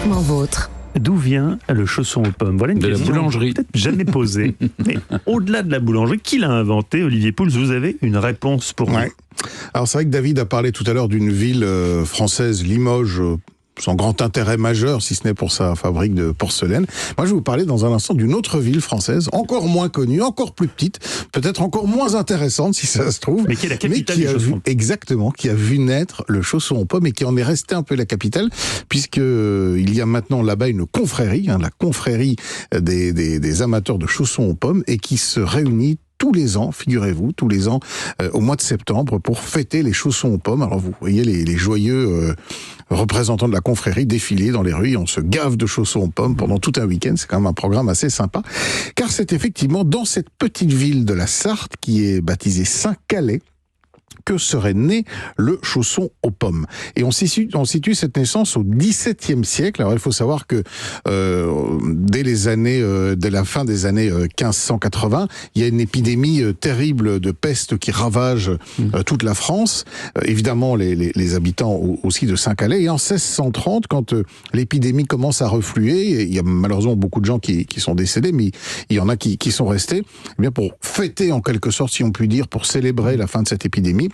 Parfaitement vôtre. D'où vient le chausson aux pommes? Voilà une De la question boulangerie. peut-être jamais posée. Mais au-delà de la boulangerie, qui l'a inventé, Olivier Pouls? Vous avez une réponse pour Ouais. nous? Alors c'est vrai que David a parlé tout à l'heure d'une ville française, Limoges, son grand intérêt majeur, si ce n'est pour sa fabrique de porcelaine. Moi, je vais vous parler dans un instant d'une autre ville française, encore moins connue, encore plus petite, peut-être encore moins intéressante, si ça se trouve. Mais qui est la capitale qui du a chausson. vu, exactement, qui a vu naître le chausson aux pommes et qui en est resté un peu la capitale, puisque il y a maintenant là-bas une confrérie, la confrérie des amateurs de chaussons aux pommes, et qui se réunit tous les ans, figurez-vous, tous les ans, au mois de septembre, pour fêter les chaussons aux pommes. Alors vous voyez les joyeux représentants de la confrérie défiler dans les rues, on se gave de chaussons aux pommes pendant tout un week-end. C'est quand même un programme assez sympa, car c'est effectivement dans cette petite ville de la Sarthe, qui est baptisée Saint-Calais, que serait né le chausson aux pommes. Et on situe cette naissance au XVIIe siècle. Alors il faut savoir que dès la fin des années 1580, il y a une épidémie terrible de peste qui ravage toute la France. Évidemment, les habitants aussi de Saint-Calais. Et en 1630, quand l'épidémie commence à refluer, il y a malheureusement beaucoup de gens qui sont décédés, mais il y en a qui sont restés. Eh bien, pour fêter en quelque sorte, si on peut dire, pour célébrer la fin de cette épidémie,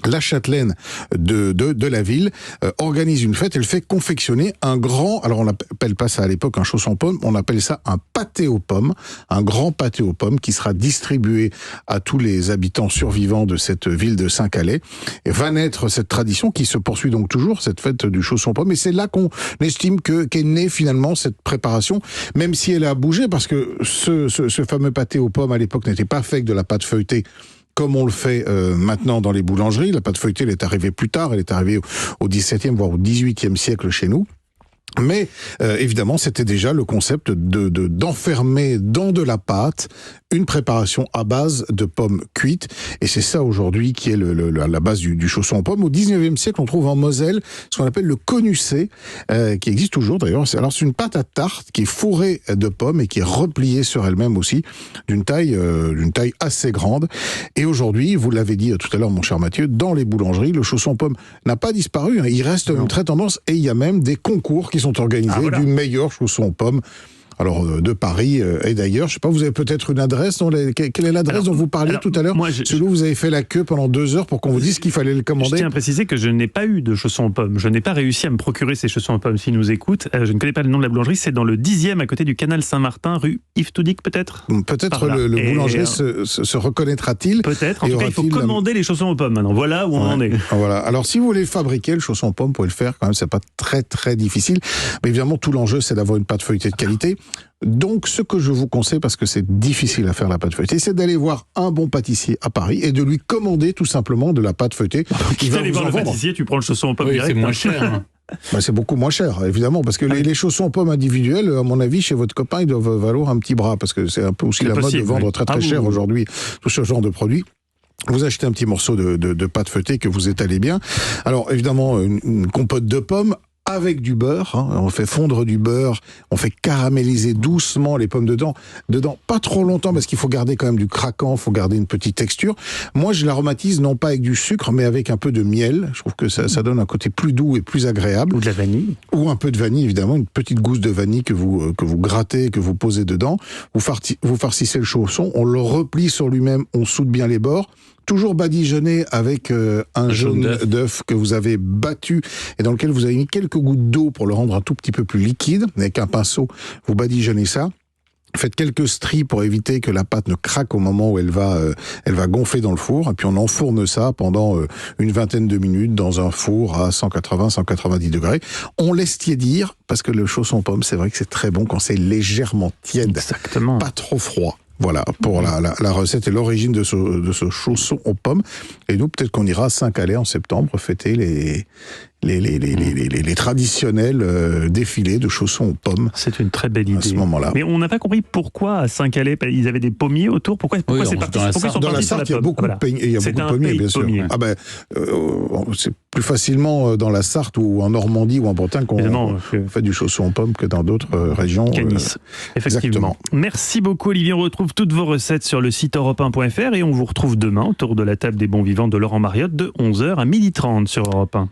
la châtelaine de la ville organise une fête. Elle fait confectionner un grand, alors on n'appelle pas ça à l'époque un chausson aux pommes, on appelle ça un pâté aux pommes, un grand pâté aux pommes qui sera distribué à tous les habitants survivants de cette ville de Saint-Calais. Et va naître cette tradition qui se poursuit donc toujours, cette fête du chausson aux pommes. Et c'est là qu'on estime qu'est née finalement cette préparation, même si elle a bougé, parce que ce fameux pâté aux pommes à l'époque n'était pas fait avec de la pâte feuilletée, comme on le fait maintenant dans les boulangeries. La pâte feuilletée, elle est arrivée plus tard, elle est arrivée au XVIIe, voire au XVIIIe siècle chez nous. Mais évidemment, c'était déjà le concept d'enfermer dans de la pâte une préparation à base de pommes cuites. Et c'est ça aujourd'hui qui est la base du chausson aux pommes. Au 19e siècle, on trouve en Moselle ce qu'on appelle le conusset, qui existe toujours d'ailleurs. Alors c'est une pâte à tarte qui est fourrée de pommes et qui est repliée sur elle-même aussi, d'une taille assez grande. Et aujourd'hui, vous l'avez dit tout à l'heure, mon cher Mathieu, dans les boulangeries, le chausson aux pommes n'a pas disparu. Il reste une très tendance, et il y a même des concours qui sont organisés du meilleur chausson aux pommes. Alors, de Paris et d'ailleurs, je sais pas, vous avez peut-être une adresse, quelle est l'adresse dont vous parliez tout à l'heure? Celui où vous avez fait la queue pendant 2 heures pour qu'on vous dise qu'il fallait le commander. Je tiens à préciser que je n'ai pas eu de chaussons aux pommes. Je n'ai pas réussi à me procurer ces chaussons aux pommes s'ils nous écoutent. Je ne connais pas le nom de la boulangerie. C'est dans le 10e, à côté du canal Saint-Martin, rue Yves Toudic, peut-être? Peut-être le boulanger se reconnaîtra-t-il. Peut-être. En tout cas, il faut commander les chaussons aux pommes maintenant. Voilà où on en est. Voilà. Alors, si vous voulez fabriquer le chausson aux pommes, vous pouvez le faire quand même. C'est pas très, très difficile. Mais évidemment, tout l'enjeu, c'est d'avoir une pâte feuilletée de qualité. Donc, ce que je vous conseille, parce que c'est difficile à faire la pâte feuilletée, c'est d'aller voir un bon pâtissier à Paris et de lui commander tout simplement de la pâte feuilletée. Tu vas aller voir le pâtissier, tu prends le chausson aux pommes direct. C'est moins cher. C'est beaucoup moins cher, évidemment, parce que les chaussons aux pommes individuels, à mon avis, chez votre copain, ils doivent valoir un petit bras, parce que c'est un peu aussi la mode de vendre très très cher aujourd'hui tout ce genre de produits. Vous achetez un petit morceau de pâte feuilletée que vous étalez bien. Alors, évidemment, une compote de pommes, avec du beurre, on fait fondre du beurre, on fait caraméliser doucement les pommes dedans, pas trop longtemps parce qu'il faut garder quand même du craquant, il faut garder une petite texture. Moi, je l'aromatise non pas avec du sucre, mais avec un peu de miel. Je trouve que ça donne un côté plus doux et plus agréable. Ou de la vanille. Ou un peu de vanille, évidemment, une petite gousse de vanille que vous grattez, que vous posez dedans. Vous farcissez le chausson, on le replie sur lui-même, on soude bien les bords. Toujours badigeonné avec un jaune d'œuf que vous avez battu et dans lequel vous avez mis quelques gouttes d'eau pour le rendre un tout petit peu plus liquide. Avec un pinceau, vous badigeonnez ça. Faites quelques stries pour éviter que la pâte ne craque au moment où elle va gonfler dans le four. Et puis on enfourne ça pendant une vingtaine de minutes dans un four à 180-190 degrés. On laisse tiédir parce que le chausson aux pommes, c'est vrai que c'est très bon quand c'est légèrement tiède. Exactement. Pas trop froid. Voilà, pour la recette et l'origine de ce chausson aux pommes. Et nous, peut-être qu'on ira à Saint-Calais en septembre fêter les traditionnels défilés de chaussons aux pommes. C'est une très belle idée. À ce moment-là. Mais on n'a pas compris pourquoi à Saint-Calais, ils avaient des pommiers autour. Pourquoi c'est parti dans la Sarthe, il y a beaucoup de pommiers, bien sûr. C'est plus facilement dans la Sarthe ou en Normandie ou en Bretagne qu'on fait du chausson aux pommes que dans d'autres régions. Qu'à Nice, effectivement. Merci beaucoup Olivier, on retrouve toutes vos recettes sur le site europe1.fr et on vous retrouve demain autour de la table des bons vivants de Laurent Mariotte de 11h à 12h30 sur Europe 1.